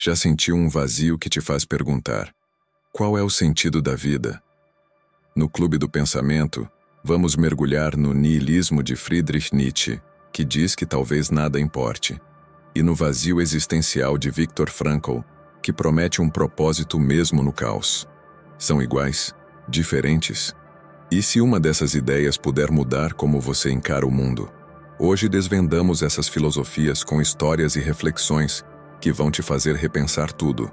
Já sentiu um vazio que te faz perguntar: qual é o sentido da vida? No Clube do Pensamento, vamos mergulhar no niilismo de Friedrich Nietzsche, que diz que talvez nada importe, e no vazio existencial de Viktor Frankl, que promete um propósito mesmo no caos. São iguais? Diferentes? E se uma dessas ideias puder mudar como você encara o mundo? Hoje desvendamos essas filosofias com histórias e reflexões que vão te fazer repensar tudo,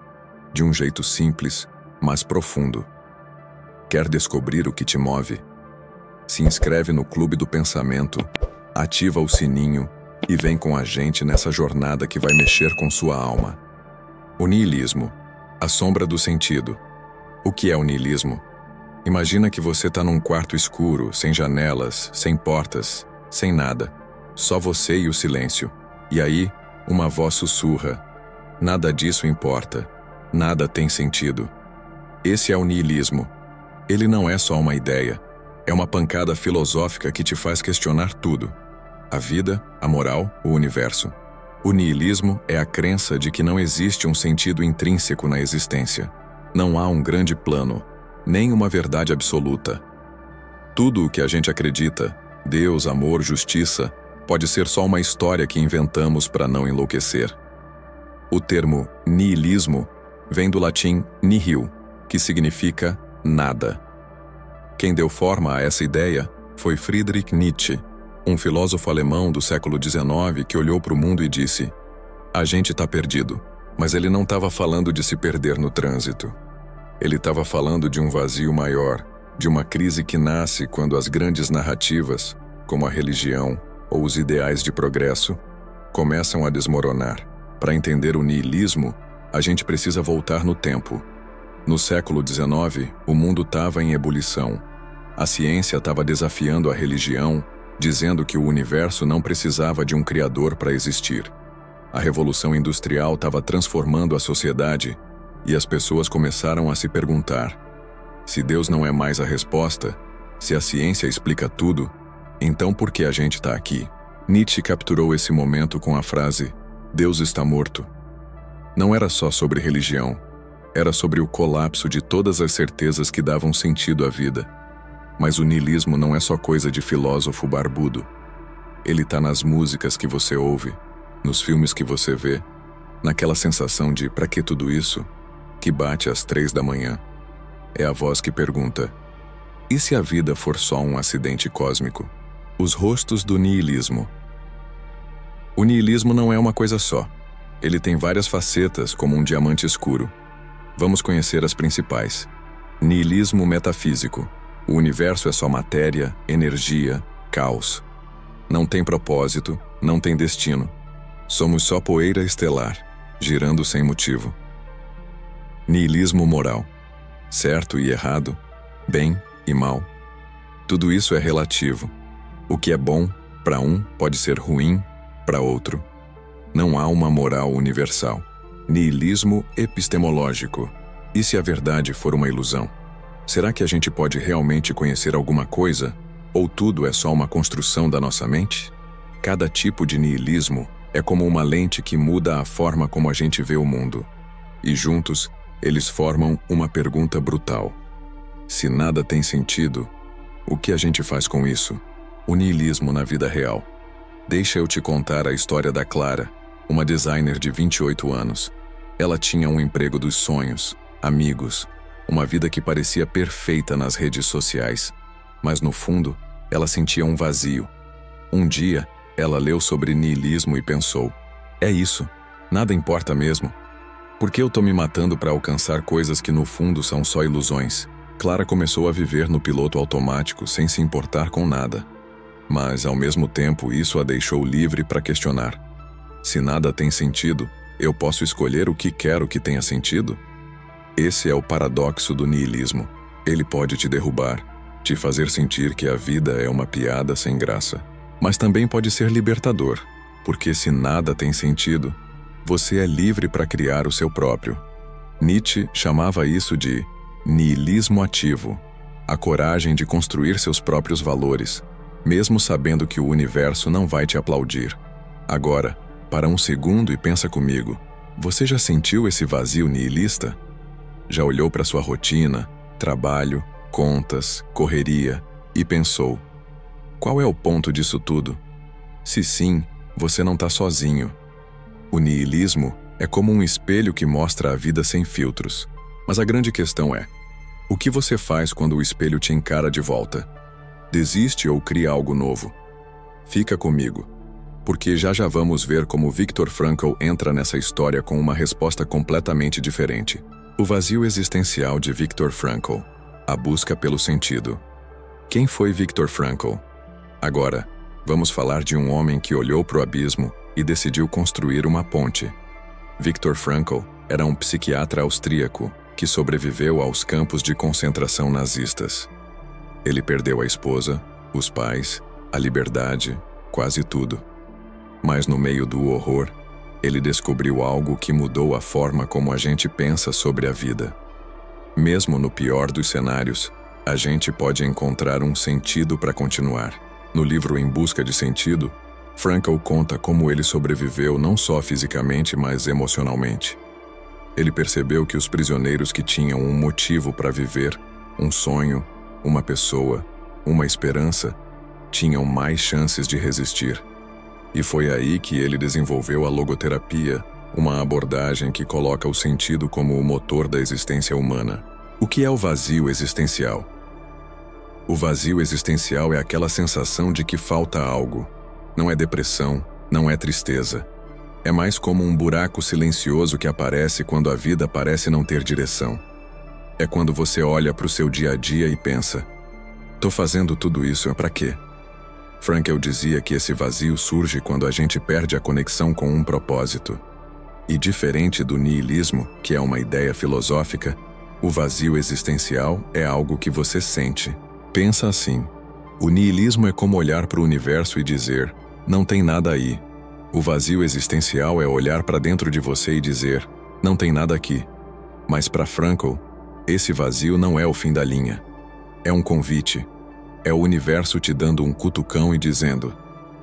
de um jeito simples, mas profundo. Quer descobrir o que te move? Se inscreve no Clube do Pensamento, ativa o sininho e vem com a gente nessa jornada que vai mexer com sua alma. O niilismo, a sombra do sentido. O que é o niilismo? Imagina que você está num quarto escuro, sem janelas, sem portas, sem nada. Só você e o silêncio. E aí, uma voz sussurra: nada disso importa. Nada tem sentido. Esse é o niilismo. Ele não é só uma ideia. É uma pancada filosófica que te faz questionar tudo. A vida, a moral, o universo. O niilismo é a crença de que não existe um sentido intrínseco na existência. Não há um grande plano, nem uma verdade absoluta. Tudo o que a gente acredita, Deus, amor, justiça, pode ser só uma história que inventamos para não enlouquecer. O termo niilismo vem do latim nihil, que significa nada. Quem deu forma a essa ideia foi Friedrich Nietzsche, um filósofo alemão do século XIX que olhou para o mundo e disse: a gente está perdido. Mas ele não estava falando de se perder no trânsito. Ele estava falando de um vazio maior, de uma crise que nasce quando as grandes narrativas, como a religião ou os ideais de progresso, começam a desmoronar. Para entender o niilismo, a gente precisa voltar no tempo. No século XIX, o mundo estava em ebulição. A ciência estava desafiando a religião, dizendo que o universo não precisava de um criador para existir. A Revolução Industrial estava transformando a sociedade e as pessoas começaram a se perguntar: se Deus não é mais a resposta, se a ciência explica tudo, então por que a gente está aqui? Nietzsche capturou esse momento com a frase: Deus está morto. Não era só sobre religião, era sobre o colapso de todas as certezas que davam sentido à vida. Mas o niilismo não é só coisa de filósofo barbudo. Ele está nas músicas que você ouve, nos filmes que você vê, naquela sensação de "pra que tudo isso?", que bate às 3 da manhã. É a voz que pergunta: e se a vida for só um acidente cósmico? Os rostos do niilismo. O niilismo não é uma coisa só. Ele tem várias facetas, como um diamante escuro. Vamos conhecer as principais. Niilismo metafísico. O universo é só matéria, energia, caos. Não tem propósito, não tem destino. Somos só poeira estelar, girando sem motivo. Niilismo moral. Certo e errado, bem e mal. Tudo isso é relativo. O que é bom para um pode ser ruim para outro. Não há uma moral universal. Niilismo epistemológico. E se a verdade for uma ilusão? Será que a gente pode realmente conhecer alguma coisa? Ou tudo é só uma construção da nossa mente? Cada tipo de niilismo é como uma lente que muda a forma como a gente vê o mundo. E juntos, eles formam uma pergunta brutal. Se nada tem sentido, o que a gente faz com isso? O niilismo na vida real. Deixa eu te contar a história da Clara, uma designer de 28 anos. Ela tinha um emprego dos sonhos, amigos, uma vida que parecia perfeita nas redes sociais. Mas no fundo, ela sentia um vazio. Um dia, ela leu sobre niilismo e pensou: é isso, nada importa mesmo. Por que eu tô me matando para alcançar coisas que no fundo são só ilusões? Clara começou a viver no piloto automático sem se importar com nada. Mas, ao mesmo tempo, isso a deixou livre para questionar. Se nada tem sentido, eu posso escolher o que quero que tenha sentido? Esse é o paradoxo do niilismo. Ele pode te derrubar, te fazer sentir que a vida é uma piada sem graça. Mas também pode ser libertador, porque se nada tem sentido, você é livre para criar o seu próprio. Nietzsche chamava isso de niilismo ativo, a coragem de construir seus próprios valores, mesmo sabendo que o universo não vai te aplaudir. Agora, para um segundo e pensa comigo, Você já sentiu esse vazio nihilista? Já olhou para sua rotina, trabalho, contas, correria e pensou: qual é o ponto disso tudo? Se sim, você não está sozinho. O nihilismo é como um espelho que mostra a vida sem filtros. Mas a grande questão é: o que você faz quando o espelho te encara de volta? Desiste ou cria algo novo? Fica comigo, porque já vamos ver como Viktor Frankl entra nessa história com uma resposta completamente diferente. O vazio existencial de Viktor Frankl. A busca pelo sentido. Quem foi Viktor Frankl? Agora, vamos falar de um homem que olhou para o abismo e decidiu construir uma ponte. Viktor Frankl era um psiquiatra austríaco que sobreviveu aos campos de concentração nazistas. Ele perdeu a esposa, os pais, a liberdade, quase tudo. Mas no meio do horror, ele descobriu algo que mudou a forma como a gente pensa sobre a vida. Mesmo no pior dos cenários, a gente pode encontrar um sentido para continuar. No livro Em Busca de Sentido, Frankl conta como ele sobreviveu não só fisicamente, mas emocionalmente. Ele percebeu que os prisioneiros que tinham um motivo para viver, um sonho, uma pessoa, uma esperança, tinham mais chances de resistir. E foi aí que ele desenvolveu a logoterapia, uma abordagem que coloca o sentido como o motor da existência humana. O que é o vazio existencial? O vazio existencial é aquela sensação de que falta algo. Não é depressão, não é tristeza. É mais como um buraco silencioso que aparece quando a vida parece não ter direção. É quando você olha para o seu dia a dia e pensa: tô fazendo tudo isso para quê? Frankl dizia que esse vazio surge quando a gente perde a conexão com um propósito. E diferente do nihilismo, que é uma ideia filosófica, o vazio existencial é algo que você sente. Pensa assim: o nihilismo é como olhar para o universo e dizer: não tem nada aí. O vazio existencial é olhar para dentro de você e dizer: não tem nada aqui. Mas para Frankl, esse vazio não é o fim da linha. É um convite. É o universo te dando um cutucão e dizendo: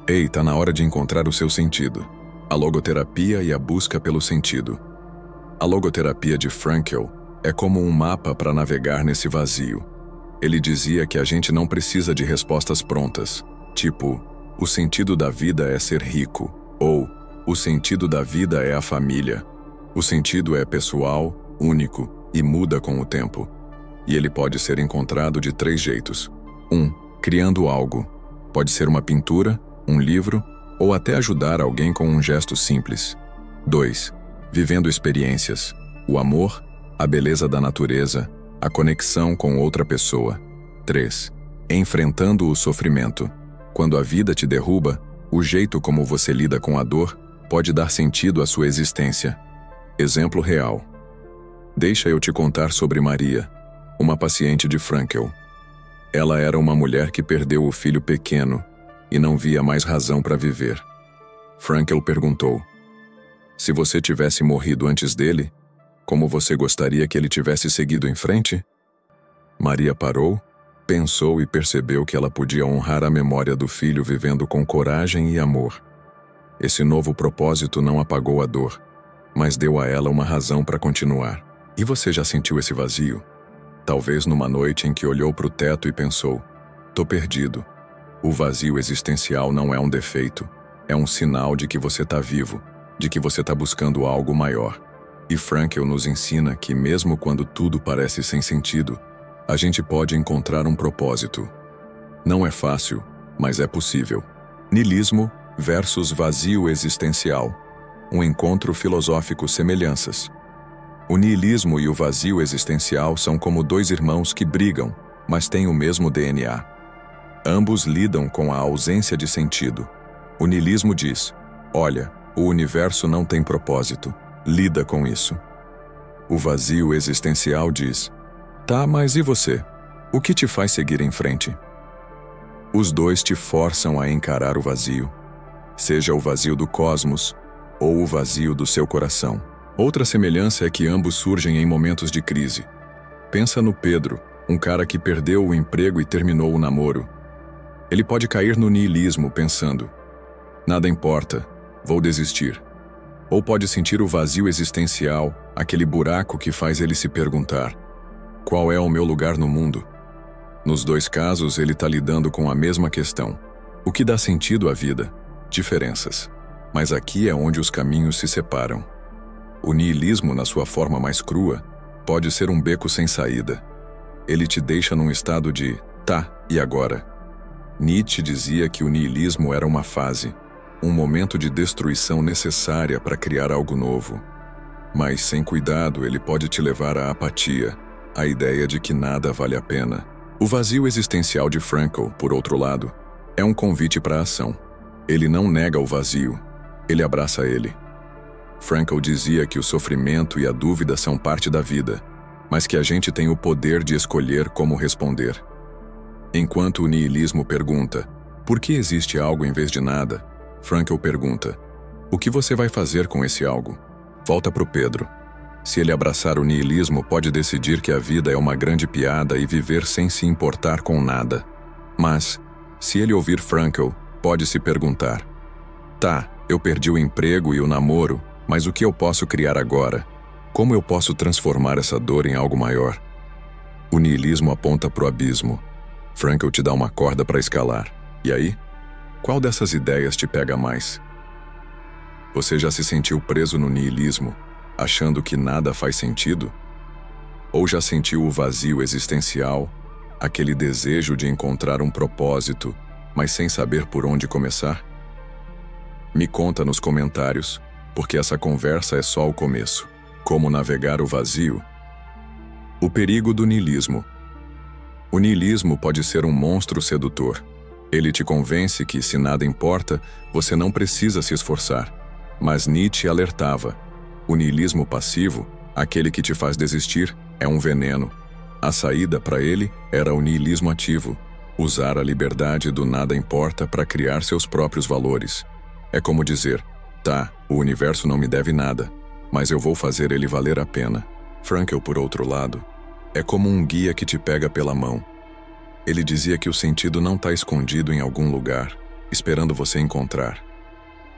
ei, tá na hora de encontrar o seu sentido. A logoterapia e a busca pelo sentido. A logoterapia de Frankl é como um mapa para navegar nesse vazio. Ele dizia que a gente não precisa de respostas prontas, tipo: o sentido da vida é ser rico, ou o sentido da vida é a família. O sentido é pessoal, único e muda com o tempo. E ele pode ser encontrado de 3 jeitos. 1. Criando algo. Pode ser uma pintura, um livro, ou até ajudar alguém com um gesto simples. 2. Vivendo experiências. O amor, a beleza da natureza, a conexão com outra pessoa. 3. Enfrentando o sofrimento. Quando a vida te derruba, o jeito como você lida com a dor pode dar sentido à sua existência. Exemplo real. Deixa eu te contar sobre Maria, uma paciente de Frankl. Ela era uma mulher que perdeu o filho pequeno e não via mais razão para viver. Frankl perguntou: se você tivesse morrido antes dele, como você gostaria que ele tivesse seguido em frente? Maria parou, pensou e percebeu que ela podia honrar a memória do filho vivendo com coragem e amor. Esse novo propósito não apagou a dor, mas deu a ela uma razão para continuar. E você já sentiu esse vazio? Talvez numa noite em que olhou para o teto e pensou: tô perdido. O vazio existencial não é um defeito, é um sinal de que você está vivo, de que você está buscando algo maior. E Frankl nos ensina que mesmo quando tudo parece sem sentido, a gente pode encontrar um propósito. Não é fácil, mas é possível. Nihilismo versus vazio existencial. Um encontro filosófico semelhanças. O nihilismo e o vazio existencial são como 2 irmãos que brigam, mas têm o mesmo DNA. Ambos lidam com a ausência de sentido. O nihilismo diz: olha, o universo não tem propósito, lida com isso. O vazio existencial diz: tá, mas e você? O que te faz seguir em frente? Os 2 te forçam a encarar o vazio, seja o vazio do cosmos ou o vazio do seu coração. Outra semelhança é que ambos surgem em momentos de crise. Pensa no Pedro, um cara que perdeu o emprego e terminou o namoro. Ele pode cair no nihilismo pensando: nada importa, vou desistir. Ou pode sentir o vazio existencial, aquele buraco que faz ele se perguntar: qual é o meu lugar no mundo? Nos dois casos, ele está lidando com a mesma questão. O que dá sentido à vida? Diferenças. Mas aqui é onde os caminhos se separam. O niilismo, na sua forma mais crua, pode ser um beco sem saída. Ele te deixa num estado de tá, e agora? Nietzsche dizia que o niilismo era uma fase, um momento de destruição necessária para criar algo novo. Mas, sem cuidado, ele pode te levar à apatia, à ideia de que nada vale a pena. O vazio existencial de Frankl, por outro lado, é um convite para a ação. Ele não nega o vazio, ele abraça ele. Frankl dizia que o sofrimento e a dúvida são parte da vida, mas que a gente tem o poder de escolher como responder. Enquanto o niilismo pergunta, por que existe algo em vez de nada? Frankl pergunta, o que você vai fazer com esse algo? Volta pro Pedro. Se ele abraçar o niilismo, pode decidir que a vida é uma grande piada e viver sem se importar com nada. Mas, se ele ouvir Frankl, pode se perguntar, tá, eu perdi o emprego e o namoro, mas o que eu posso criar agora? Como eu posso transformar essa dor em algo maior? O niilismo aponta pro abismo. Frankl te dá uma corda para escalar. E aí? Qual dessas ideias te pega mais? Você já se sentiu preso no niilismo, achando que nada faz sentido? Ou já sentiu o vazio existencial, aquele desejo de encontrar um propósito, mas sem saber por onde começar? Me conta nos comentários, porque essa conversa é só o começo. Como navegar o vazio? O perigo do niilismo. O niilismo pode ser um monstro sedutor. Ele te convence que, se nada importa, você não precisa se esforçar. Mas Nietzsche alertava: o niilismo passivo, aquele que te faz desistir, é um veneno. A saída para ele era o niilismo ativo, usar a liberdade do nada importa para criar seus próprios valores. É como dizer, tá, o universo não me deve nada, mas eu vou fazer ele valer a pena. Frankl, por outro lado, é como um guia que te pega pela mão. Ele dizia que o sentido não está escondido em algum lugar, esperando você encontrar.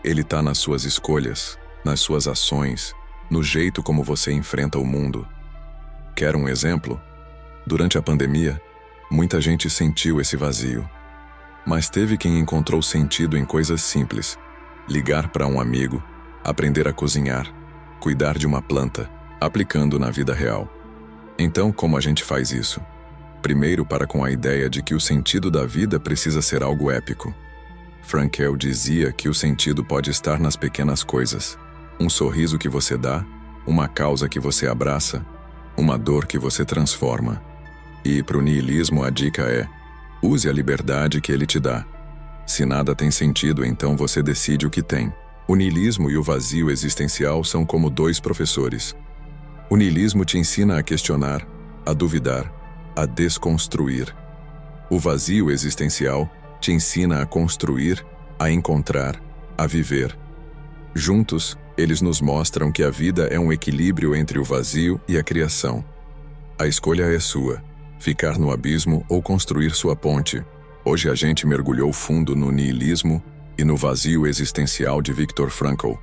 Ele está nas suas escolhas, nas suas ações, no jeito como você enfrenta o mundo. Quer um exemplo? Durante a pandemia, muita gente sentiu esse vazio. Mas teve quem encontrou sentido em coisas simples: ligar para um amigo, aprender a cozinhar, cuidar de uma planta, aplicando na vida real. Então, como a gente faz isso? Primeiro, para com a ideia de que o sentido da vida precisa ser algo épico. Frankl dizia que o sentido pode estar nas pequenas coisas. Um sorriso que você dá, uma causa que você abraça, uma dor que você transforma. E para o niilismo a dica é: use a liberdade que ele te dá. Se nada tem sentido, então você decide o que tem. O niilismo e o vazio existencial são como dois professores. O niilismo te ensina a questionar, a duvidar, a desconstruir. O vazio existencial te ensina a construir, a encontrar, a viver. Juntos, eles nos mostram que a vida é um equilíbrio entre o vazio e a criação. A escolha é sua: ficar no abismo ou construir sua ponte. Hoje a gente mergulhou fundo no niilismo e no vazio existencial de Viktor Frankl.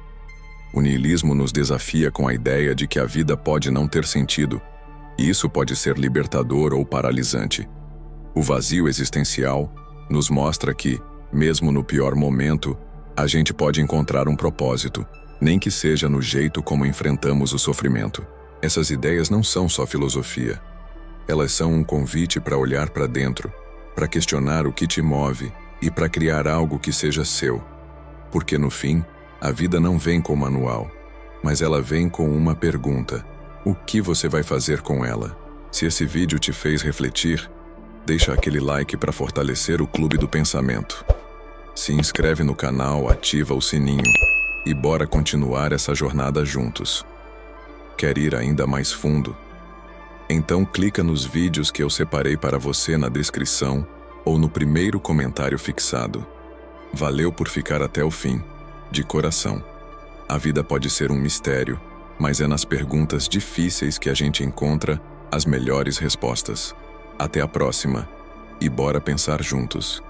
O niilismo nos desafia com a ideia de que a vida pode não ter sentido, e isso pode ser libertador ou paralisante. O vazio existencial nos mostra que, mesmo no pior momento, a gente pode encontrar um propósito, nem que seja no jeito como enfrentamos o sofrimento. Essas ideias não são só filosofia. Elas são um convite para olhar para dentro, para questionar o que te move e para criar algo que seja seu. Porque no fim, a vida não vem com manual, mas ela vem com uma pergunta: o que você vai fazer com ela? Se esse vídeo te fez refletir, deixa aquele like para fortalecer o Clube do Pensamento. Se inscreve no canal, ativa o sininho e bora continuar essa jornada juntos. Quer ir ainda mais fundo? Então clica nos vídeos que eu separei para você na descrição ou no primeiro comentário fixado. Valeu por ficar até o fim, de coração. A vida pode ser um mistério, mas é nas perguntas difíceis que a gente encontra as melhores respostas. Até a próxima, e bora pensar juntos.